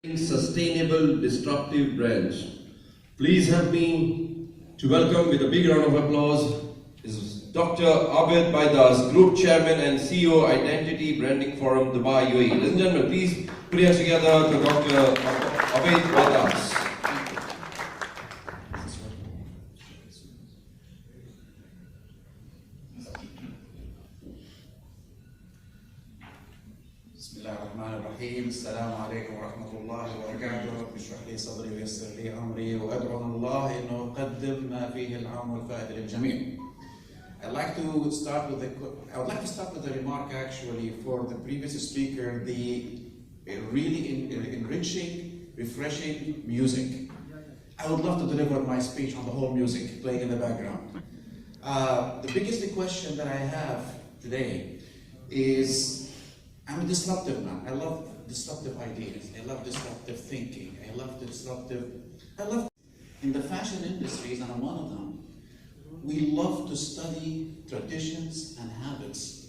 Sustainable Disruptive branch. Please help me to welcome with a big round of applause is Dr. Abed Baidas, Group Chairman and CEO, Identity Branding Forum, Dubai, UAE. Ladies and gentlemen, please put your hands together to Dr. Abed Baidas. السلام عليكم ورحمة الله وبركاته. رب اشرح لي صدري ويسر لي أمري وأدعو من الله إنه أقدم ما فيه العون والفائدة للجميع. I would like to start with a remark actually for the previous speaker, the really enriching, refreshing music. I would love to deliver my speech on the whole music playing in the background. The biggest question that I have today is, I'm a disruptive man. I love disruptive ideas. I love disruptive thinking. I love in the fashion industries, and I'm one of them, we love to study traditions and habits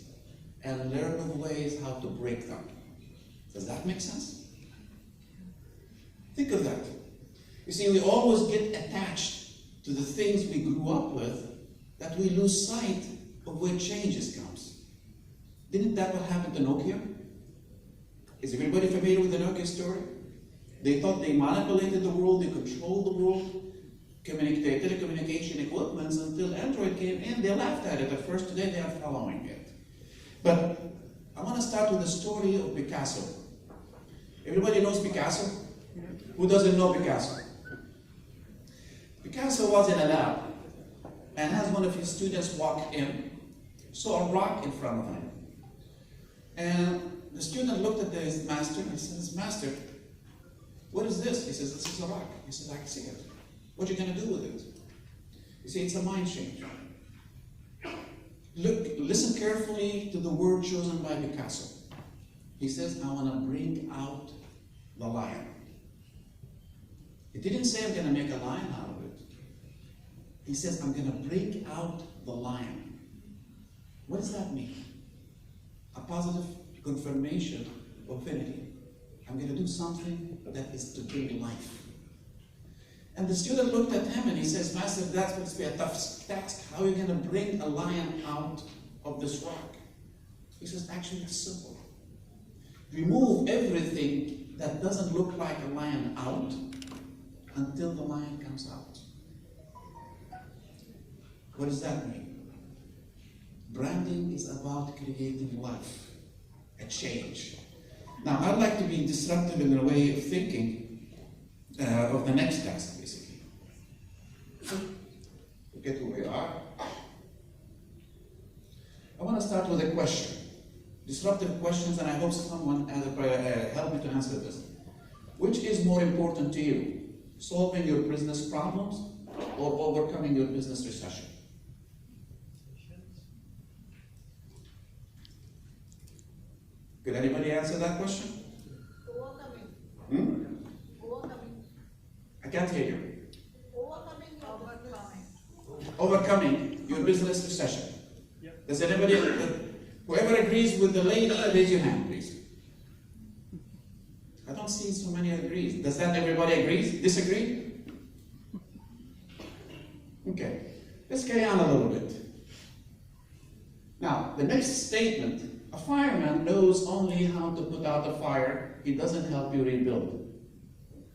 and learn of ways how to break them. Does that make sense? Think of that. You see, we always get attached to the things we grew up with that we lose sight of where changes comes. Didn't that what happened to Nokia? Is everybody familiar with the Nokia story? They thought they manipulated the world, they controlled the world, telecommunication equipments, until Android came in. They laughed at it at first. Today they are following it. But I want to start with the story of Picasso. Everybody knows Picasso? Who doesn't know Picasso? Picasso was in a lab and has one of his students walk in, saw a rock in front of him. And the student looked at his master and says, "Master, what is this?" He says, "This is a rock." He says, "I can see it. What are you going to do with it?" You see, it's a mind change. Listen carefully to the word chosen by Picasso. He says, "I want to bring out the lion." He didn't say, "I'm going to make a lion out of it." He says, "I'm going to bring out the lion." What does that mean? A positive confirmation of affinity. I'm going to do something that is to bring life. And the student looked at him and he says, "Master, that's going to be a tough task. How are you going to bring a lion out of this rock?" He says, "Actually, it's simple. Remove everything that doesn't look like a lion out until the lion comes out." What does that mean? Branding is about creating life, a change. Now, I'd like to be disruptive in a way of thinking of the next task, basically. Look at who we are. I want to start with a question. Disruptive questions, and I hope someone help me to answer this. Which is more important to you? Solving your business problems or overcoming your business recession? Could anybody answer that question? I can't hear you. Overcoming your business recession. Yep. Does anybody, whoever agrees with the lady, raise your hand, please. I don't see so many agrees. Does that everybody agrees? Disagree? Okay. Let's carry on a little bit. Now, the next statement. A fireman knows only how to put out a fire. He doesn't help you rebuild.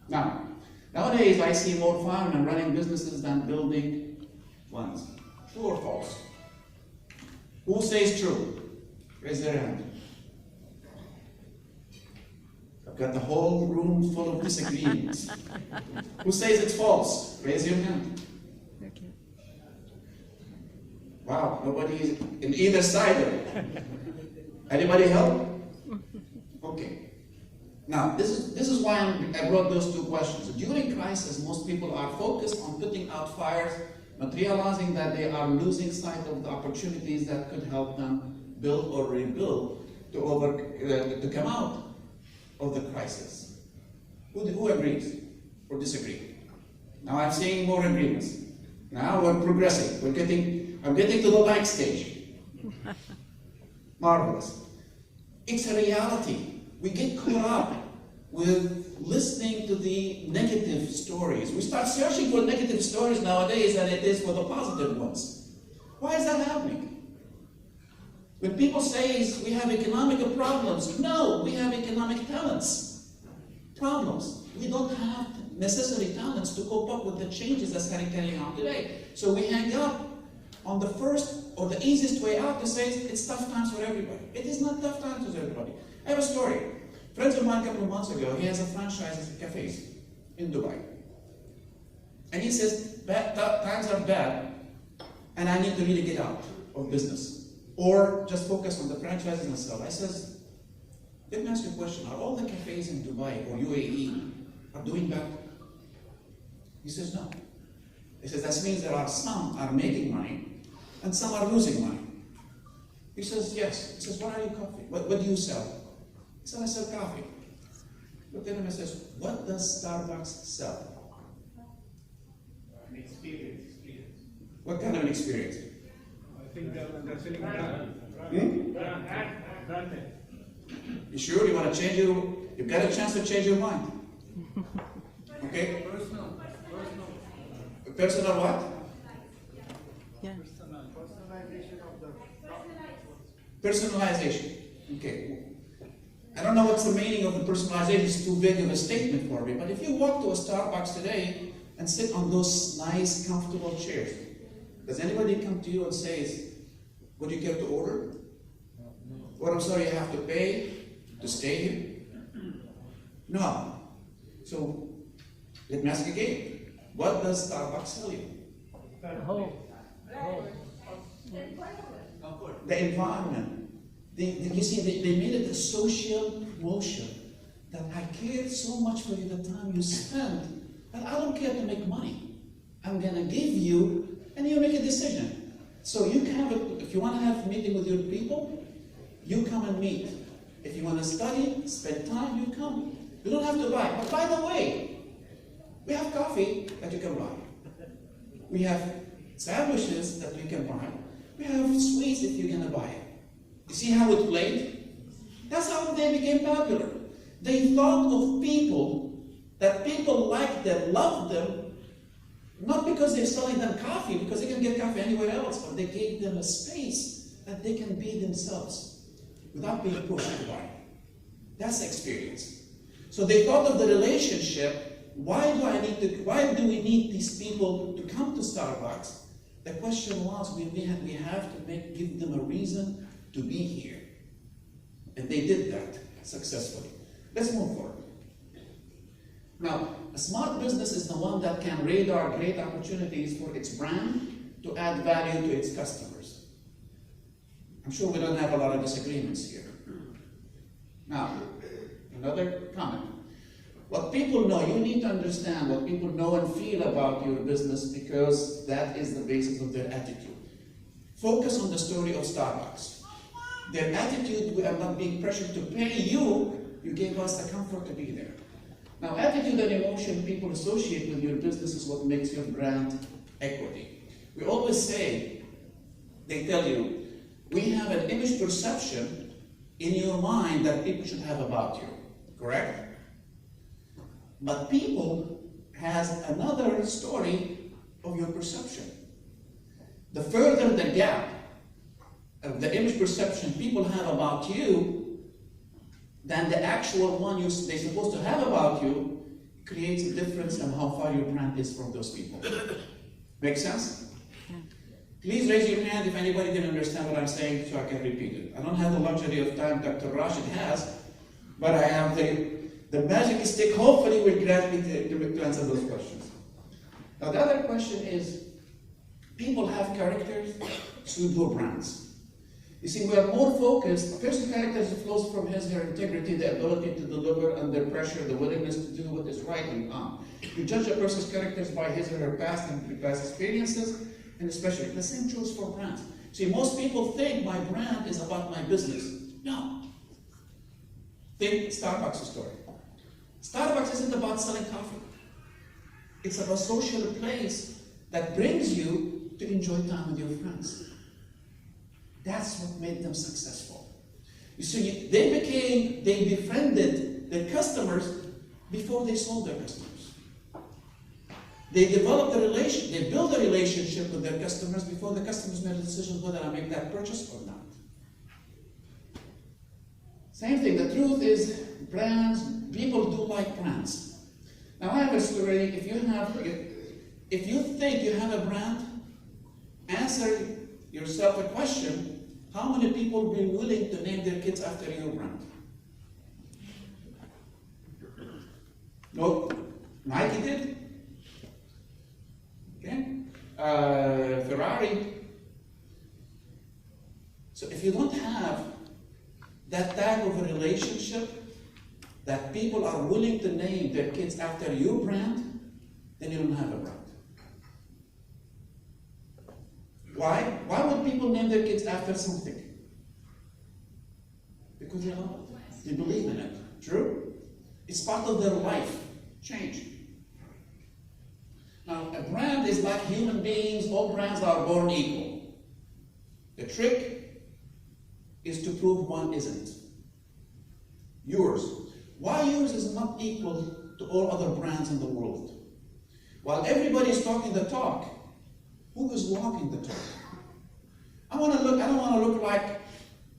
Now, nowadays I see more firemen running businesses than building ones. True or false? Who says true? Raise their hand. I've got the whole room full of disagreements. Who says it's false? Raise your hand. Okay. Wow, nobody is in either side of it. Anybody help? Okay. Now, this is why I brought those two questions. During crisis, most people are focused on putting out fires, not realizing that they are losing sight of the opportunities that could help them build or rebuild to come out of the crisis. Who agrees or disagrees? Now I'm seeing more agreements. Now we're progressing. I'm getting to the back stage. Marvelous. It's a reality. We get caught up with listening to the negative stories. We start searching for negative stories nowadays than it is for the positive ones. Why is that happening? When people say we have economic problems, no, we have economic talents. Problems. We don't have necessary talents to cope up with the changes that's carrying out today. So we hang up on the first or the easiest way out to say it's tough times for everybody. It is not tough times for everybody. I have a story. Friends of mine a couple of months ago, he has a franchise of cafes in Dubai. And he says, times are bad, and I need to really get out of business. Or just focus on the franchises and stuff. I says, let me ask you a question. Are all the cafes in Dubai or UAE are doing bad? He says, no. He says, that means there are some are making money, and some are losing money. He says, yes. He says, what are you coffee? What do you sell? He said, I sell coffee. Look at him and says, what does Starbucks sell? An experience. What kind of an experience? I think they're selling brand. Branded. You sure you want to change you've got a chance to change your mind. Okay? Personal what? Yeah. Personalization of the Personalization. Okay. I don't know what's the meaning of the personalization. It's too big of a statement for me. But if you walk to a Starbucks today and sit on those nice, comfortable chairs, does anybody come to you and say, would you care to order? Or I'm sorry, you have to pay to stay here? No. So, let me ask again. What does Starbucks sell you? The environment. You see, they made it a social motion that I care so much for you the time you spend, but I don't care to make money. I'm going to give you, and you make a decision. So you can have if you want to have a meeting with your people, you come and meet. If you want to study, spend time, you come. You don't have to buy. But by the way, we have coffee that you can buy. We have sandwiches that you can buy. We have sweets if you're going to buy it. You see how it played? That's how they became popular. They thought of people, that people liked them, loved them, not because they're selling them coffee, because they can get coffee anywhere else, but they gave them a space that they can be themselves without being pushed to buy. That's the experience. So they thought of the relationship. Why do we need these people to come to Starbucks? The question was, we have to give them a reason to be here. And they did that successfully. Let's move forward. Now, a smart business is the one that can radar great opportunities for its brand to add value to its customers. I'm sure we don't have a lot of disagreements here. Now, another comment. What people know, you need to understand what people know and feel about your business, because that is the basis of their attitude. Focus on the story of Starbucks. Their attitude, we are not being pressured to pay you, you gave us the comfort to be there. Now, attitude and emotion people associate with your business is what makes your brand equity. We always say, they tell you, we have an image perception in your mind that people should have about you, correct? But people has another story of your perception. The further the gap of the image perception people have about you than the actual one they're supposed to have about you, creates a difference in how far your brand is from those people. Make sense? Please raise your hand if anybody didn't understand what I'm saying so I can repeat it. I don't have the luxury of time Dr. Rashid has, but I have the magic stick hopefully will grant me to answer those questions. Now the other question is, people have characters, pseudo brands. You see, we are more focused. A person's character flows from her integrity, the ability to deliver under pressure, the willingness to do what is right and on. You judge a person's characters by his or her past and past experiences, and especially the same goes for brands. See, most people think my brand is about my business. No. Think Starbucks story. Starbucks isn't about selling coffee. It's about a social place that brings you to enjoy time with your friends. That's what made them successful. You see, they befriended their customers before they sold their customers. They developed a relation, they built a relationship with their customers before the customers made a decision whether I make that purchase or not. Same thing, the truth is brands, people do like brands. Now I have a story, if you think you have a brand, answer yourself a question, how many people will be willing to name their kids after your brand? No, Nike did. Okay? Ferrari. So if you don't have that type of a relationship that people are willing to name their kids after your brand, then you don't have a brand. Why? Why would people name their kids after something? Because they love it. They believe in it. True? It's part of their life. Change. Now, a brand is like human beings. All brands are born equal. The trick is to prove one isn't. Yours. Why yours is not equal to all other brands in the world? While everybody is talking the talk, who is walking the talk? I don't want to look like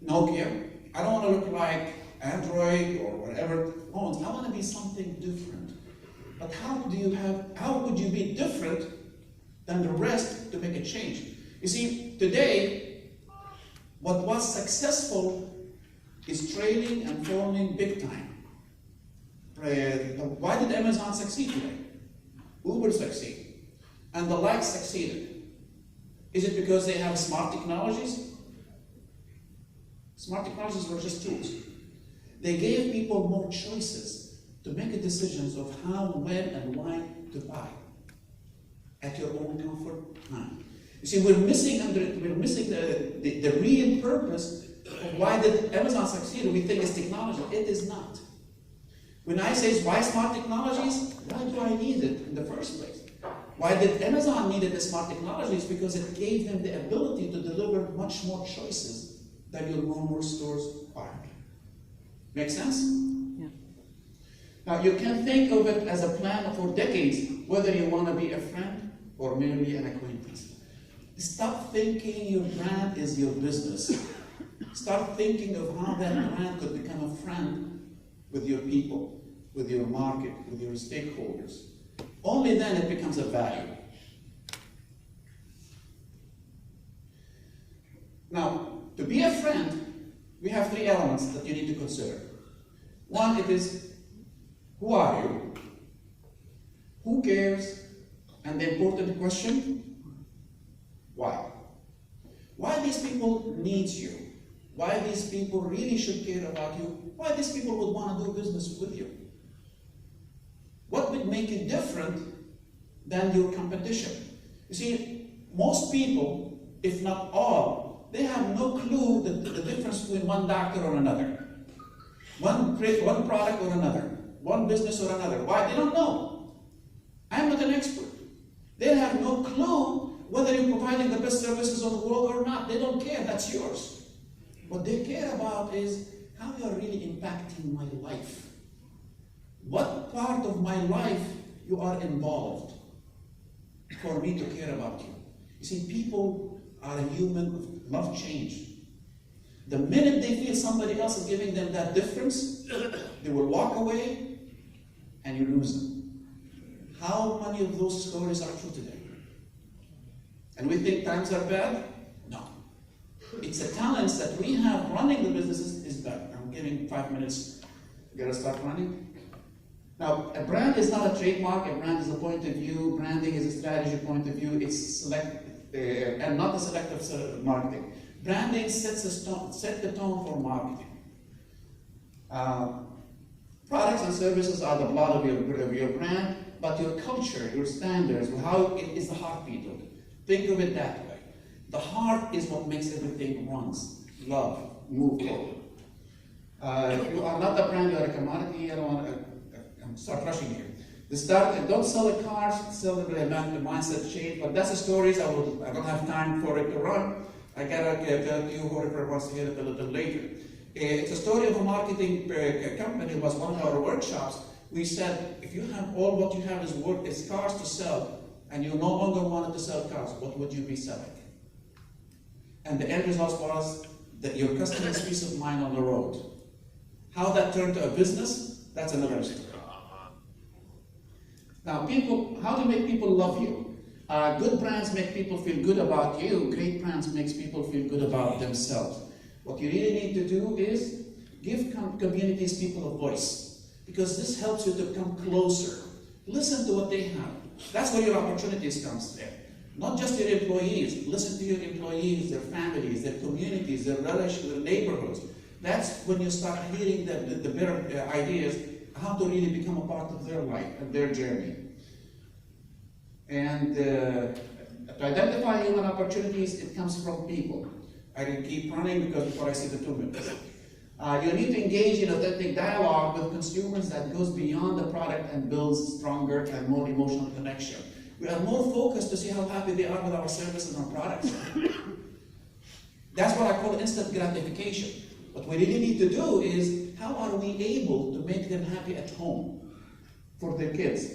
Nokia. I don't want to look like Android or whatever phones. I want to be something different. But how could you be different than the rest to make a change? You see, today, what was successful is trailing and falling big time. Why did Amazon succeed today? Uber succeeded. And the likes succeeded. Is it because they have smart technologies? Smart technologies were just tools. They gave people more choices to make decisions of how, when, and why to buy at your own comfort time. You see, we're missing the real purpose of why did Amazon succeed. We think it's technology. It is not. When I say why smart technologies, why do I need it in the first place? Why did Amazon need the smart technologies? Because it gave them the ability to deliver much more choices than your normal stores are. Make sense? Yeah. Now you can think of it as a plan for decades, whether you want to be a friend or merely an acquaintance. Stop thinking your brand is your business. Start thinking of how that brand could become a friend with your people, with your market, with your stakeholders. Only then it becomes a value. Now, to be a friend, we have three elements that you need to consider. One, it is, who are you? Who cares? And the important question, why? Why these people need you? Why these people really should care about you? Why these people would want to do business with you? What would make you different than your competition? You see, most people, if not all, they have no clue the difference between one doctor or another, one product or another, one business or another. Why? They don't know. I'm not an expert. They have no clue whether you're providing the best services in the world or not. They don't care. That's yours. What they care about is how you're really impacting my life. What part of my life you are involved for me to care about you. You see, people are human who love change. The minute they feel somebody else is giving them that difference, they will walk away and you lose them. How many of those stories are true today? And we think times are bad? No. It's the talents that we have running the businesses is bad. I'm giving 5 minutes. You gotta start running. Now, a brand is not a trademark. A brand is a point of view. Branding is a strategy point of view. It's and not a selective marketing. Branding sets the tone for marketing. Products and services are the blood of your brand, but your culture, your standards, how it is the heartbeat of it. Think of it that way. The heart is what makes everything runs. Love, move forward. You are not a brand, you are a commodity. I don't want to start rushing here. Don't sell the cars, sell the mindset change, but that's the stories. I don't have time for it to run. I gotta tell you whoever wants to hear it a little later. It's a story of a marketing company. It was one of our workshops. we said, if you have all what you have is cars to sell, and you no longer wanted to sell cars, what would you be selling? And the end result was that your customer's peace of mind on the road. How that turned to a business, that's another story. Now, how to make people love you? Good brands make people feel good about you. Great brands makes people feel good about themselves. What you really need to do is give communities people a voice, because this helps you to come closer. Listen to what they have. That's where your opportunities comes there. Not just your employees. Listen to your employees, their families, their communities, their relatives, their neighborhoods. That's when you start hearing the better ideas, how to really become a part of their life and their journey. And to identify human opportunities, it comes from people. I can keep running because before I see the 2 minutes. You need to engage in authentic dialogue with consumers that goes beyond the product and builds stronger and more emotional connection. We are more focused to see how happy they are with our services and products. That's what I call instant gratification. What we really need to do is, how are we able to make them happy at home for their kids?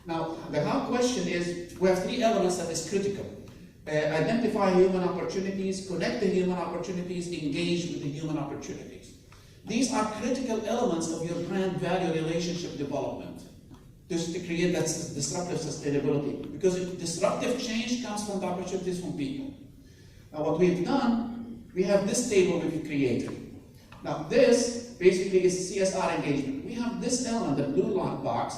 Now, the how question is, we have 3 elements that is critical. Identify human opportunities, connect the human opportunities, engage with the human opportunities. These are critical elements of your brand value relationship development, just to create that disruptive sustainability. Because disruptive change comes from the opportunities from people. Now, what we've done, we have this table we've created. Now, this basically is CSR engagement. We have this element, the blue box.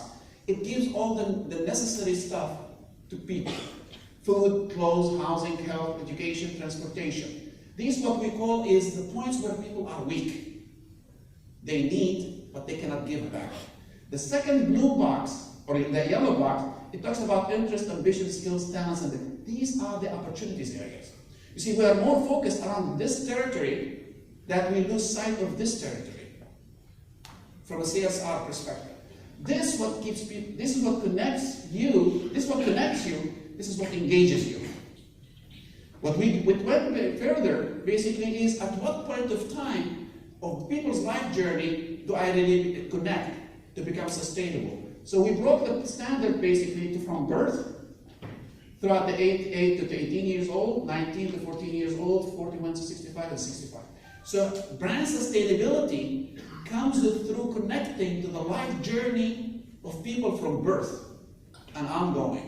It gives all the necessary stuff to people. Food, clothes, housing, health, education, transportation. These what we call is the points where people are weak. They need, but they cannot give back. The second blue box, or in the yellow box, it talks about interest, ambition, skills, talents, and these are the opportunities areas. You see, we are more focused around this territory that we lose sight of this territory from a CSR perspective. This what keeps people, this is what connects you, this is what connects you, this is what engages you. What we went further, basically, is at what point of time of people's life journey do I really connect to become sustainable? So we broke the standard basically from birth, throughout the 8 to 18 years old, 19 to 14 years old, 41 to 65, and 65. So brand sustainability comes through connecting to the life journey of people from birth and ongoing.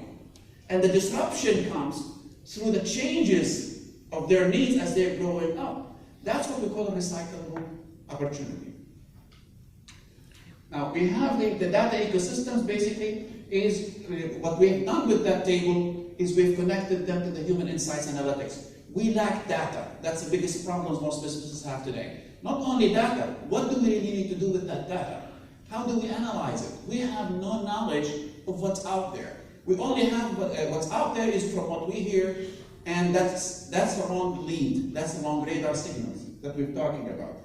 And the disruption comes through the changes of their needs as they're growing up. That's what we call a recyclable opportunity. Now, we have the data ecosystems, basically, is what we have done with that table is we've connected them to the human insights analytics. We lack data. That's the biggest problem most businesses have today. Not only data, what do we really need to do with that data? How do we analyze it? We have no knowledge of what's out there. We only have what's out there is from what we hear, and that's the wrong lead. That's the wrong radar signals that we're talking about.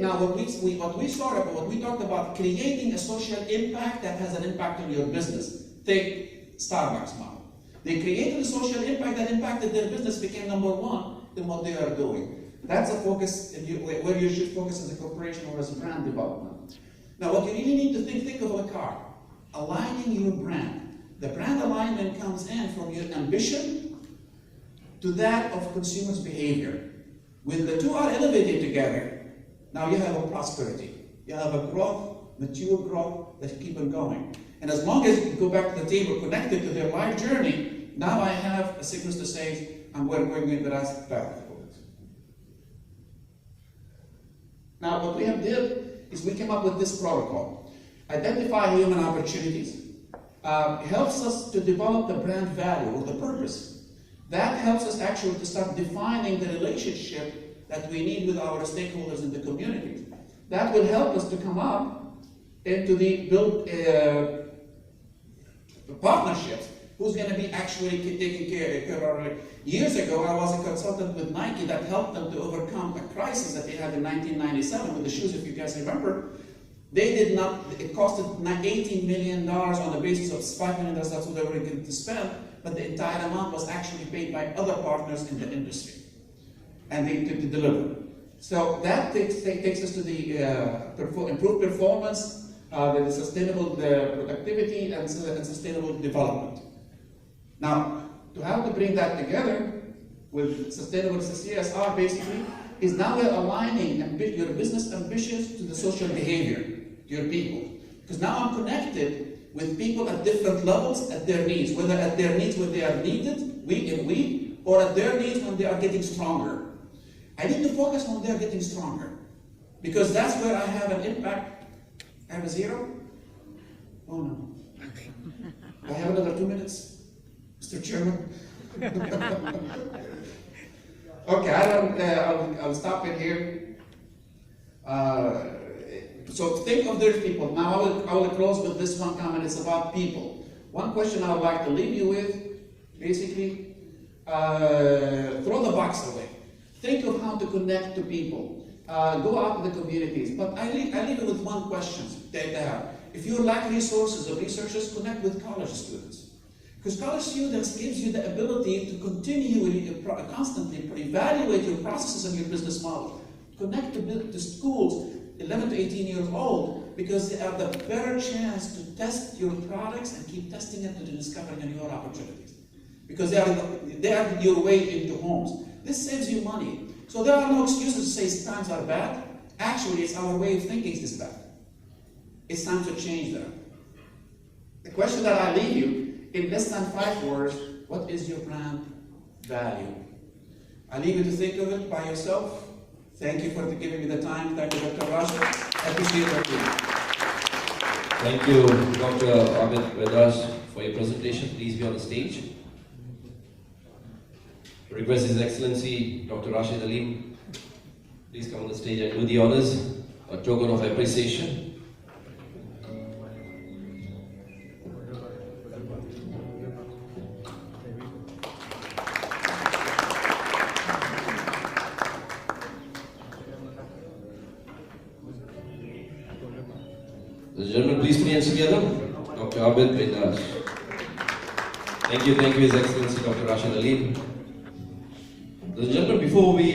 Now, what we talked about, creating a social impact that has an impact on your business. Take Starbucks model. They created a social impact that impacted their business, became #1 in what they are doing. That's a focus where you should focus as a corporation or as a brand development. Now, what you really need to think of a car, aligning your brand. The brand alignment comes in from your ambition to that of consumers' behavior. When the two are elevated together, now you have a prosperity. You have a growth, mature growth that keep on going. And as long as you go back to the table connected to their life journey, now I have a sickness to say, I'm going in the right path. Now, what we have did is we came up with this protocol. Identify human opportunities. Helps us to develop the brand value or the purpose. That helps us actually to start defining the relationship that we need with our stakeholders in the community. That will help us to come up into the build partnerships. Who's going to be actually taking care of it? Years ago, I was a consultant with Nike that helped them to overcome a crisis that they had in 1997 with the shoes, if you guys remember. They did not, it costed $18 million on the basis of $5 million, that's what they were going to spend, but the entire amount was actually paid by other partners in the industry. And they to deliver. So that takes us to the improved performance, the sustainable productivity, and sustainable development. Now, how to bring that together with sustainable CSR basically is now we're aligning your business ambitions to the social behavior, to your people. Because now I'm connected with people at different levels at their needs, whether at their needs when they are needed, weak and weak, or at their needs when they are getting stronger. I need to focus on they're getting stronger, because that's where I have an impact. I have a 0? Oh no. I have another 2 minutes, Mr. Chairman. Okay, I'll stop it here. So think of those people. Now I will close with this one comment. It's about people. One question I would like to leave you with, basically, throw the box away. Think of how to connect to people. Go out to the communities. But I leave it with one question. If you lack resources or researchers, connect with college students. Because college students gives you the ability to continually, constantly evaluate your processes and your business model. Connect to schools 11 to 18 years old, because they have the better chance to test your products and keep testing it to discover new opportunities. Because they are your way into homes. This saves you money. So there are no excuses to say times are bad. Actually, it's our way of thinking is bad. It's time to change that. The question that I leave you, in less than 5 words, what is your brand value? I leave you to think of it by yourself. Thank you for giving me the time. Thank you, Dr. Rashid. I appreciate it. Thank you, Dr. Abed Baidas, for your presentation. Please be on the stage. I request His Excellency, Dr. Rashid Aleem, please come on the stage and do the honors, a token of appreciation. The gentlemen, please put your hands together. Dr. Abed Baidas. Thank you, His Excellency, Dr. Rashid Aleem. The gentlemen, before we